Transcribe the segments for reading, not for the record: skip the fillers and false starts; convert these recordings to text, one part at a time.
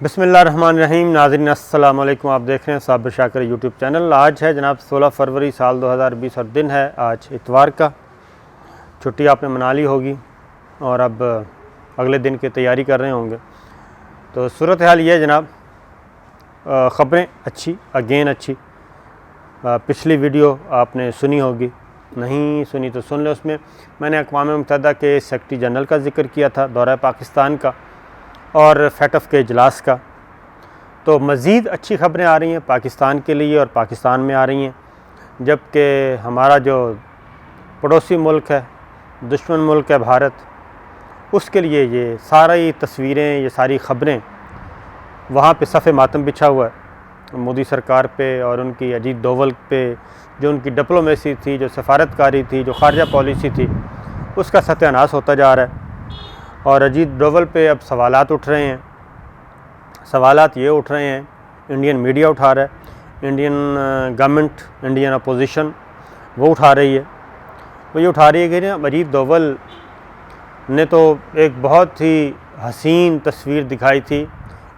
बिस्मिल्लाहिर्रहमानिर्रहीम। नाज़रीन अस्सलाम वालेकुम। आप देख रहे हैं साबिर शाकिर यूट्यूब चैनल। आज है जनाब 16 फरवरी साल 2020 और दिन है आज इतवार का। छुट्टी आपने मना ली होगी और अब अगले दिन की तैयारी कर रहे होंगे। तो सूरत हाल ये है जनाब, ख़बरें अच्छी अच्छी। पिछली वीडियो आपने सुनी होगी, नहीं सुनी तो सुन ले। उसमें मैंने अक़वाम मुत्तहिदा के सेक्रेटरी जनरल का ज़िक्र किया था, दौरा पाकिस्तान का और फैटफ के इजलास का। तो मज़ीद अच्छी ख़बरें आ रही हैं पाकिस्तान के लिए और पाकिस्तान में आ रही हैं, जबकि हमारा जो पड़ोसी मुल्क है, दुश्मन मुल्क है भारत, उसके लिए ये सारी तस्वीरें, ये सारी ख़बरें, वहाँ पे सफ़े मातम बिछा हुआ है मोदी सरकार पे और उनकी अजीत डोवल पे। जो उनकी डिप्लोमेसी थी, जो सफारतकारी थी, जो ख़ारजा पॉलिसी थी, उसका सत्यानाश होता जा रहा है। और अजीत डोवल पे अब सवालात उठ रहे हैं। सवालात ये उठ रहे हैं, इंडियन मीडिया उठा रहा है, इंडियन गवर्नमेंट, इंडियन अपोजिशन वो उठा रही है। वो ये उठा रही है कि ना, अजीत डोवल ने तो एक बहुत ही हसीन तस्वीर दिखाई थी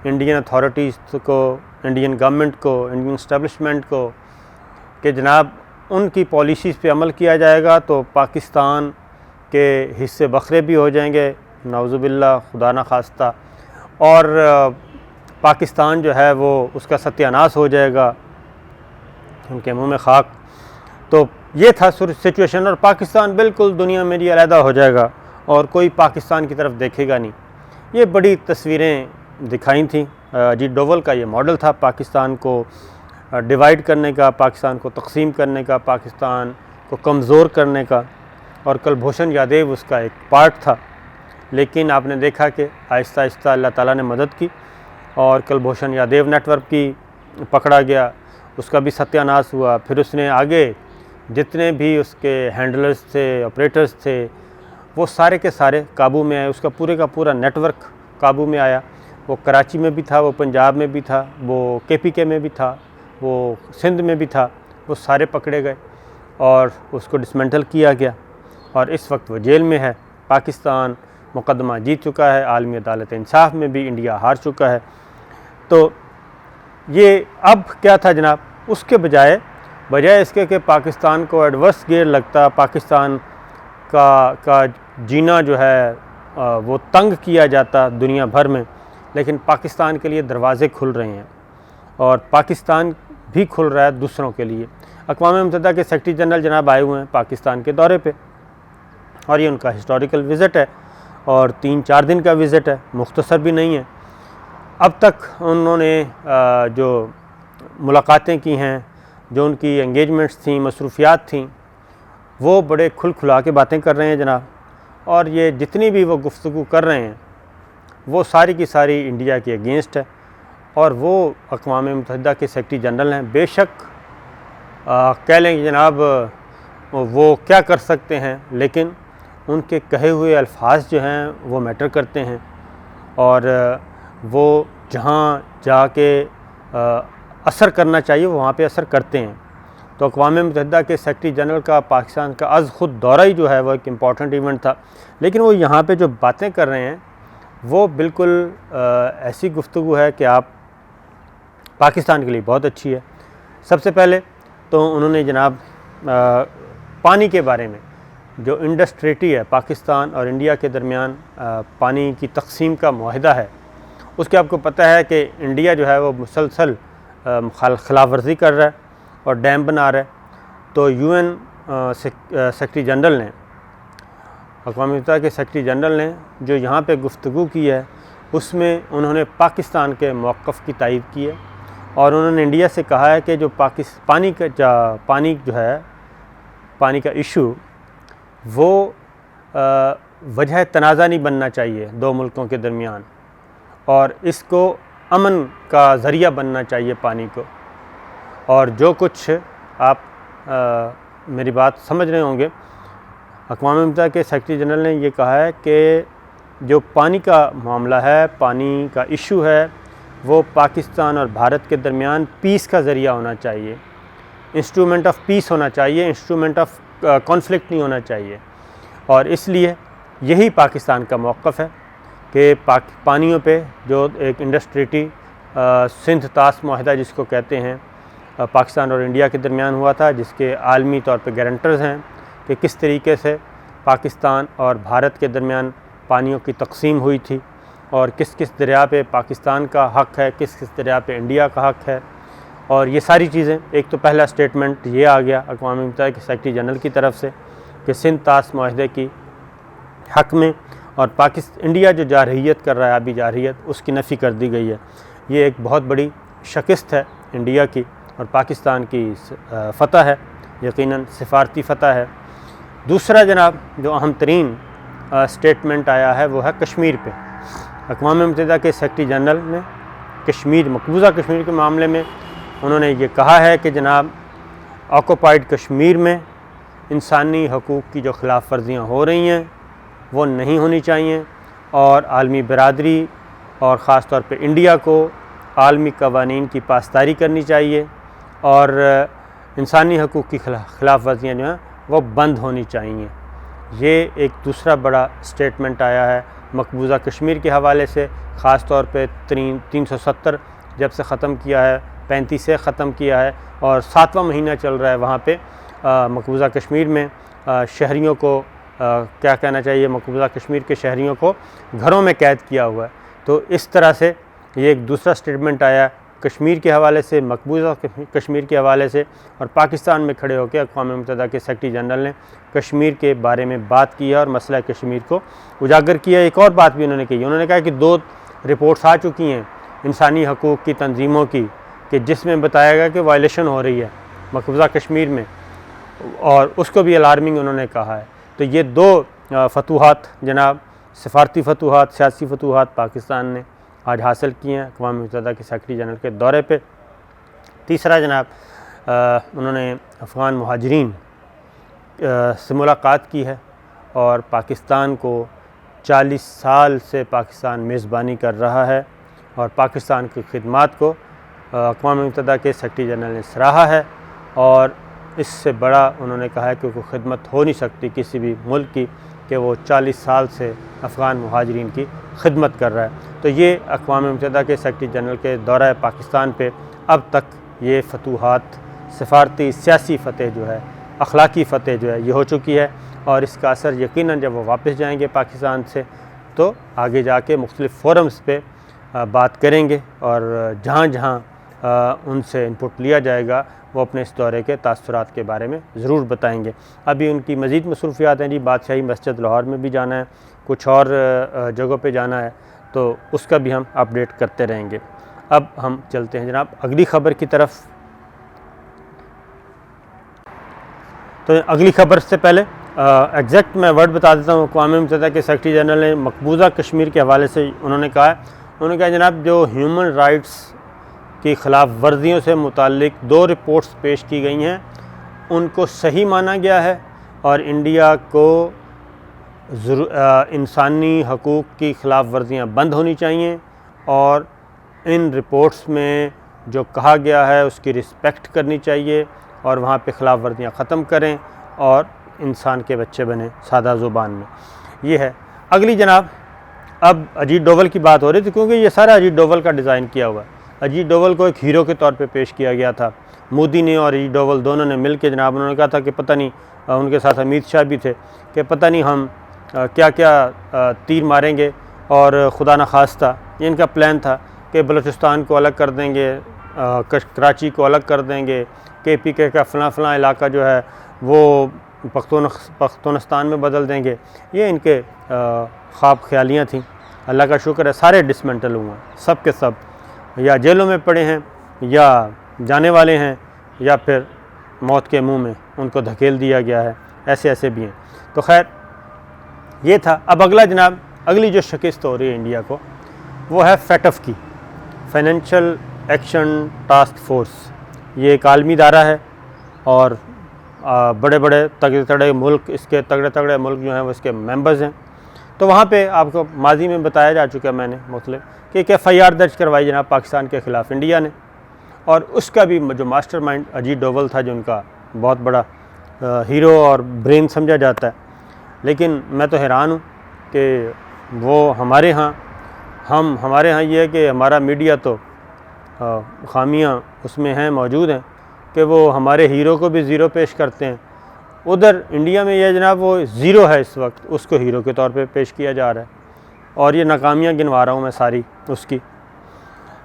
इंडियन अथॉरिटीज़ को, इंडियन गवर्नमेंट को, इंडियन इस्टेब्लिशमेंट को, कि जनाब उनकी पॉलिसीज़ पे अमल किया जाएगा तो पाकिस्तान के हिस्से बखरे भी हो जाएंगे, नाउज़ुबिल्लाह, खुदा ना खास्ता, और पाकिस्तान जो है वो उसका सत्यानाश हो जाएगा, उनके मुंह में खाक। तो ये था सिचुएशन, और पाकिस्तान बिल्कुल दुनिया में अलहदा हो जाएगा और कोई पाकिस्तान की तरफ देखेगा नहीं। ये बड़ी तस्वीरें दिखाई थी। अजीत डोवल का ये मॉडल था पाकिस्तान को डिवाइड करने का, पाकिस्तान को तकसीम करने का, पाकिस्तान को कमज़ोर करने का, और कुलभूषण यादव उसका एक पार्ट था। लेकिन आपने देखा कि आहिस्ता आहिस्ता अल्लाह ताला ने मदद की और कुलभूषण यादव नेटवर्क की पकड़ा गया, उसका भी सत्यानाश हुआ। फिर उसने आगे जितने भी उसके हैंडलर्स थे, ऑपरेटर्स थे, वो सारे के सारे काबू में आए, उसका पूरे का पूरा नेटवर्क काबू में आया। वो कराची में भी था, वो पंजाब में भी था, वो KPK में भी था, वो सिंध में भी था, वो सारे पकड़े गए और उसको डिसमेंटल किया गया और इस वक्त वो जेल में है। पाकिस्तान मुकदमा जीत चुका है, आलमी अदालत इंसाफ में भी इंडिया हार चुका है। तो ये अब क्या था जनाब, उसके बजाय इसके कि पाकिस्तान को एडवर्स गियर लगता, पाकिस्तान का जीना जो है वो तंग किया जाता दुनिया भर में, लेकिन पाकिस्तान के लिए दरवाज़े खुल रहे हैं और पाकिस्तान भी खुल रहा है दूसरों के लिए। अक़वाम मुत्तहिदा के सेक्रेटरी जनरल जनाब आए हुए हैं पाकिस्तान के दौरे पे और ये उनका हिस्टोरिकल विज़िट है और 3-4 दिन का विज़िट है, मुख्तसर भी नहीं है। अब तक उन्होंने जो मुलाकातें की हैं, जो उनकी एंगेजमेंट्स थी, मसरूफियात थी, वो बड़े खुल खुला के बातें कर रहे हैं जनाब। और ये जितनी भी वो गुफ्तगू कर रहे हैं वो सारी की सारी इंडिया के अगेंस्ट है और वो अक़वाम मुत्तहिदा के सेक्रेटरी जनरल हैं। बेशक कह लें जनाब वो क्या कर सकते हैं, लेकिन उनके कहे हुए अल्फाज जो हैं वो मैटर करते हैं और वो जहाँ जाके असर करना चाहिए वो वहाँ पे असर करते हैं। तो अक़वाम मुत्तहिदा के सेक्रेटरी जनरल का पाकिस्तान का ख़ुद दौरा ही जो है वो एक इम्पॉर्टेंट इवेंट था, लेकिन वो यहाँ पे जो बातें कर रहे हैं वो बिल्कुल ऐसी गुफ्तगू है कि आप पाकिस्तान के लिए बहुत अच्छी है। सबसे पहले तो उन्होंने जनाब पानी के बारे में, जो इंडस ट्रीटी है पाकिस्तान और इंडिया के दरमियान पानी की तकसीम का मुआहदा है, उसके आपको पता है कि इंडिया जो है वो मुसलसल खिलाफ वर्जी कर रहा है और डैम बना रहा है। तो UN सेक्रेटरी जनरल ने, अक़वाम मुत्तहिदा के सेक्रेटरी जनरल ने जो यहाँ पे गुफ्तगू की है उसमें उन्होंने पाकिस्तान के मौक़िफ़ की तायीद की है और उन्होंने इंडिया से कहा है कि जो पानी का इशू वो वजह तनाज़ा नहीं बनना चाहिए दो मुल्कों के दरमियान, और इसको अमन का ज़रिया बनना चाहिए पानी को। और जो कुछ आप मेरी बात समझ रहे होंगे, अक़वाम मुत्तहिदा के सेक्रेटरी जनरल ने ये कहा है कि जो पानी का मामला है, पानी का इशू है, वो पाकिस्तान और भारत के दरमियान पीस का ज़रिया होना चाहिए, इंस्ट्रूमेंट ऑफ पीस होना चाहिए, इंस्ट्रूमेंट ऑफ कॉन्फ्लिक्ट नहीं होना चाहिए। और इसलिए यही पाकिस्तान का मौक़िफ़ है कि पानियों पे जो एक इंडस-ट्रीटी सिंध ताश माहिदा जिसको कहते हैं पाकिस्तान और इंडिया के दरमियान हुआ था, जिसके आलमी तौर पे गारंटर्स हैं कि किस तरीके से पाकिस्तान और भारत के दरमियान पानियों की तकसीम हुई थी और किस किस दरिया पे पाकिस्तान का हक़ है, किस किस दरिया पे इंडिया का हक़ है। और ये सारी चीज़ें, एक तो पहला स्टेटमेंट ये आ गया अक़वाम मुत्तहिदा के सेक्रेटरी जनरल की तरफ से कि सिंध ताश माहिदे की हक़ में और इंडिया जो जारहियत कर रहा है, आबी जारहियत, उसकी नफ़ी कर दी गई है। ये एक बहुत बड़ी शिकस्त है इंडिया की और पाकिस्तान की फ़तह है, यकीनन सिफारती फ़तह है। दूसरा जनाब जो अहम तरीन स्टेटमेंट आया है वो है कश्मीर पे। अक़वाम मुत्तहिदा के सेक्रेटरी जनरल ने कश्मीर, मकबूजा कश्मीर के मामले में उन्होंने ये कहा है कि जनाब ऑक्यूपाइड कश्मीर में इंसानी हकूक़ की जो ख़िलाफ़ वर्जियाँ हो रही हैं वो नहीं होनी चाहिए और आलमी बरादरी और ख़ास तौर पे इंडिया को आलमी क़वानीन की पासदारी करनी चाहिए और इंसानी हकूक़ की ख़िलाफ़ वर्जियाँ जो हैं वो बंद होनी चाहिए। ये एक दूसरा बड़ा स्टेटमेंट आया है मकबूजा कश्मीर के हवाले से, ख़ास तौर पे 370 जब से ख़त्म किया है, 35 से ख़त्म किया है और 7वां महीना चल रहा है वहाँ पे मकबूजा कश्मीर में शहरियों को क्या कहना चाहिए, मकबूजा कश्मीर के शहरियों को घरों में कैद किया हुआ है। तो इस तरह से ये एक दूसरा स्टेटमेंट आया कश्मीर के हवाले से, मकबूजा कश्मीर के हवाले से, और पाकिस्तान में खड़े होकर अक़वाम मुत्तहिदा के सेक्रेटरी जनरल ने कश्मीर के बारे में बात की है और मसला कश्मीर को उजागर किया। एक और बात भी उन्होंने कही, उन्होंने कहा कि 2 रिपोर्ट्स आ चुकी हैं इंसानी हकूक़ की तंजीमों की कि जिसमें बताया गया कि वायलेशन हो रही है मकबूजा कश्मीर में, और उसको भी अलार्मिंग उन्होंने कहा है। तो ये 2 फतूहात जनाब, सिफारती फतूहात, सियासी फतूहात पाकिस्तान ने आज हासिल किए हैं अक़वाम मुत्तहिदा के सेक्रेटरी जनरल के दौरे पे। तीसरा जनाब उन्होंने अफ़गान मुहाजिरीन से मुलाकात की है और पाकिस्तान को 40 साल से पाकिस्तान मेज़बानी कर रहा है और पाकिस्तान की खिदमात को अक़वाम मुत्तहिदा के सेक्रेटरी जनरल ने सराहा है और इससे बड़ा उन्होंने कहा है कि कोई खिदमत हो नहीं सकती किसी भी मुल्क की कि वो 40 साल से अफ़गान मुहाजिरीन की खिदमत कर रहा है। तो ये अक़वाम मुत्तहिदा के सेक्रेटरी जनरल के दौरा पाकिस्तान पे अब तक ये फतूहात, सिफारती सियासी फ़तह जो है, अखलाकी फ़तह जो है, ये हो चुकी है और इसका असर यकीनन जब वो वापस जाएंगे पाकिस्तान से तो आगे जाके मुख्तलिफ़ फ़ोरम्स पे बात करेंगे और जहाँ जहाँ उनसे इनपुट लिया जाएगा वो अपने इस दौरे के तासुरात के बारे में ज़रूर बताएंगे। अभी उनकी मज़ीद मसरूफ़ियात हैं जी, बादशाही मस्जिद लाहौर में भी जाना है, कुछ और जगहों पे जाना है, तो उसका भी हम अपडेट करते रहेंगे। अब हम चलते हैं जनाब अगली ख़बर की तरफ। तो अगली ख़बर से पहले एग्जैक्ट मैं वर्ड बता देता हूँ। अक़वाम मुत्तहिदा के सेक्रेटरी जनरल ने मकबूजा कश्मीर के हवाले से उन्होंने कहा जनाब जो ह्यूमन राइट्स की ख़िलाफ़ वर्जियों से मुताल्लिक 2 रिपोर्ट्स पेश की गई हैं उनको सही माना गया है और इंडिया को इंसानी हकूक़ की ख़िलाफ़ वर्जियाँ बंद होनी चाहिए और इन रिपोर्ट्स में जो कहा गया है उसकी रिस्पेक्ट करनी चाहिए और वहाँ पे ख़िलाफ़ वर्जियाँ ख़त्म करें और इंसान के बच्चे बने सादा ज़ुबान में। ये है अगली जनाब। अब अजीत डोवल की बात हो रही थी क्योंकि ये सारा अजीत डोवल का डिज़ाइन किया हुआ है। अजीत डोवल को एक हीरो के तौर पे पेश किया गया था। मोदी ने और अजीत डोवल दोनों ने मिल के जनाब उन्होंने कहा था कि पता नहीं, उनके साथ अमित शाह भी थे, कि पता नहीं हम क्या क्या तीर मारेंगे और खुदा न खास्ता ये इनका प्लान था कि बलूचिस्तान को अलग कर देंगे, कराची को अलग कर देंगे, KPK का फ़लाँ इलाका जो है वो पख्तूनस्तान में बदल देंगे। ये इनके ख्वाब ख्यालियाँ थीं। अल्लाह का शुक्र है सारे डिसमेंटल हुए, सब के सब या जेलों में पड़े हैं या जाने वाले हैं या फिर मौत के मुंह में उनको धकेल दिया गया है, ऐसे भी हैं। तो खैर ये था। अब अगला जनाब, अगली जो शिकस्त हो रही है इंडिया को वो है FATF की, फाइनेंशियल एक्शन टास्क फोर्स। ये एक आलमी इदारा है और बड़े बड़े तगड़े मुल्क, इसके तगड़े मुल्क जो हैं वो इसके मेंबर्स हैं। तो वहाँ पे आपको माजी में बताया जा चुका है मैंने मुख्तलिफ कि एक FIR दर्ज करवाई जनाब पाकिस्तान के ख़िलाफ़ इंडिया ने, और उसका भी जो मास्टरमाइंड अजीत डोवल था जो उनका बहुत बड़ा हीरो और ब्रेन समझा जाता है। लेकिन मैं तो हैरान हूँ कि वो हमारे यहाँ ये है कि हमारा मीडिया तो खामियां उसमें हैं, मौजूद हैं कि वो हमारे हीरो को भी ज़ीरो पेश करते हैं। उधर इंडिया में ये जनाब वो ज़ीरो है इस वक्त, उसको हीरो के तौर पे पेश किया जा रहा है। और ये नाकामियाँ गिनवा रहा हूँ मैं सारी उसकी।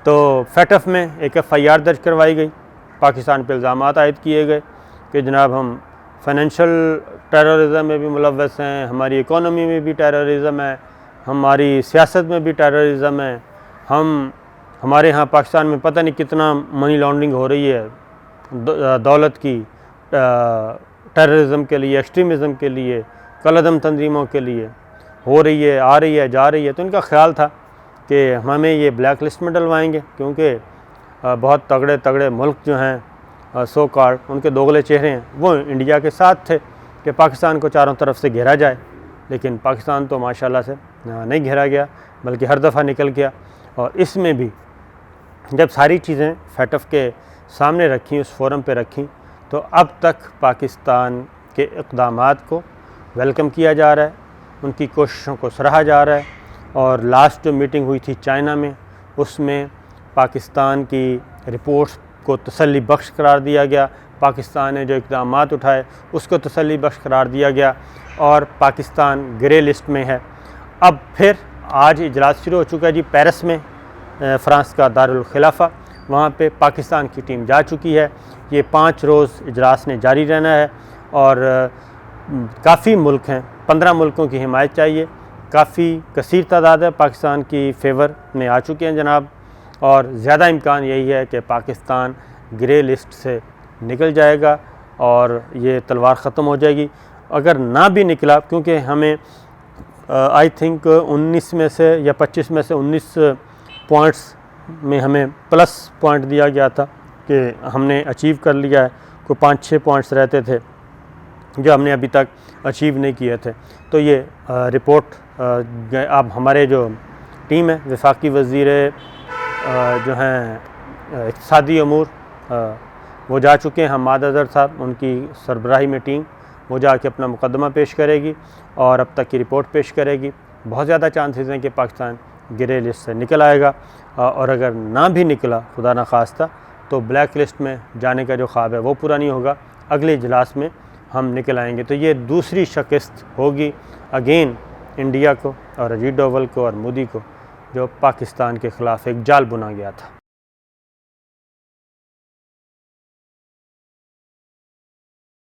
तो FATF में एक FIR दर्ज करवाई गई, पाकिस्तान पे इल्ज़ाम आयद किए गए कि जनाब हम फाइनेंशियल टेररिज़म में भी मुलव्वस हैं, हमारी इकोनॉमी में भी टेररिज़म है, हमारी सियासत में भी टेररिज़म है, हमारे यहाँ पाकिस्तान में पता नहीं कितना मनी लॉन्ड्रिंग हो रही है दौलत की टेररिज़म के लिए, एक्सट्रीमिज़म के लिए, कलअदम तंजीमों के लिए हो रही है, आ रही है, जा रही है। तो इनका ख्याल था कि हमें ये ब्लैक लिस्ट में डलवाएंगे, क्योंकि बहुत तगड़े तगड़े मुल्क जो हैं सो कॉल्ड, उनके दोगले चेहरे हैं, वो इंडिया के साथ थे कि पाकिस्तान को चारों तरफ से घेरा जाए। लेकिन पाकिस्तान तो माशाल्लाह से नहीं घेरा गया, बल्कि हर दफ़ा निकल गया। और इसमें भी जब सारी चीज़ें FATF के सामने रखी, उस फोरम पे रखी, तो अब तक पाकिस्तान के इक़दामात को वेलकम किया जा रहा है, उनकी कोशिशों को सराहा जा रहा है। और लास्ट जो मीटिंग हुई थी चाइना में, उसमें पाकिस्तान की रिपोर्ट्स को तसल्ली बख्श करार दिया गया, पाकिस्तान ने जो इक़दामात उठाए उसको तसल्ली बख्श करार दिया गया, और पाकिस्तान ग्रे लिस्ट में है। अब फिर आज इजलास शुरू हो चुका है जी पेरिस में, फ़्रांस का दारुल खिलाफ़ा, वहाँ पे पाकिस्तान की टीम जा चुकी है। ये 5 रोज़ इजलास ने जारी रहना है, और काफ़ी मुल्क हैं, 15 मुल्कों की हिमायत चाहिए, काफ़ी कसीर तादाद है पाकिस्तान की फेवर में आ चुके हैं जनाब। और ज़्यादा इम्कान यही है कि पाकिस्तान ग्रे लिस्ट से निकल जाएगा और ये तलवार ख़त्म हो जाएगी। अगर ना भी निकला, क्योंकि हमें आई थिंक 19 में से या 25 में से 19 पॉइंट्स में हमें प्लस पॉइंट दिया गया था कि हमने अचीव कर लिया है, कोई 5-6 पॉइंट्स रहते थे जो हमने अभी तक अचीव नहीं किए थे। तो ये रिपोर्ट अब हमारे जो टीम है, वफाकी वज़ीर जो हैं इक़्तिसादी अमूर, वो जा चुके हैं, हमाद अज़हर साहब, उनकी सरबराही में टीम वो जाके अपना मुकदमा पेश करेगी और अब तक की रिपोर्ट पेश करेगी। बहुत ज़्यादा चांसेस हैं कि पाकिस्तान ग्रे लिस्ट से निकल आएगा, और अगर ना भी निकला खुदा न खास्ता, तो ब्लैक लिस्ट में जाने का जो ख्वाब है वो पूरा नहीं होगा। अगले इजलास में हम निकल आएंगे। तो ये दूसरी शिकस्त होगी अगेन इंडिया को और अजीत डोवल को और मोदी को, जो पाकिस्तान के ख़िलाफ़ एक जाल बुना गया था।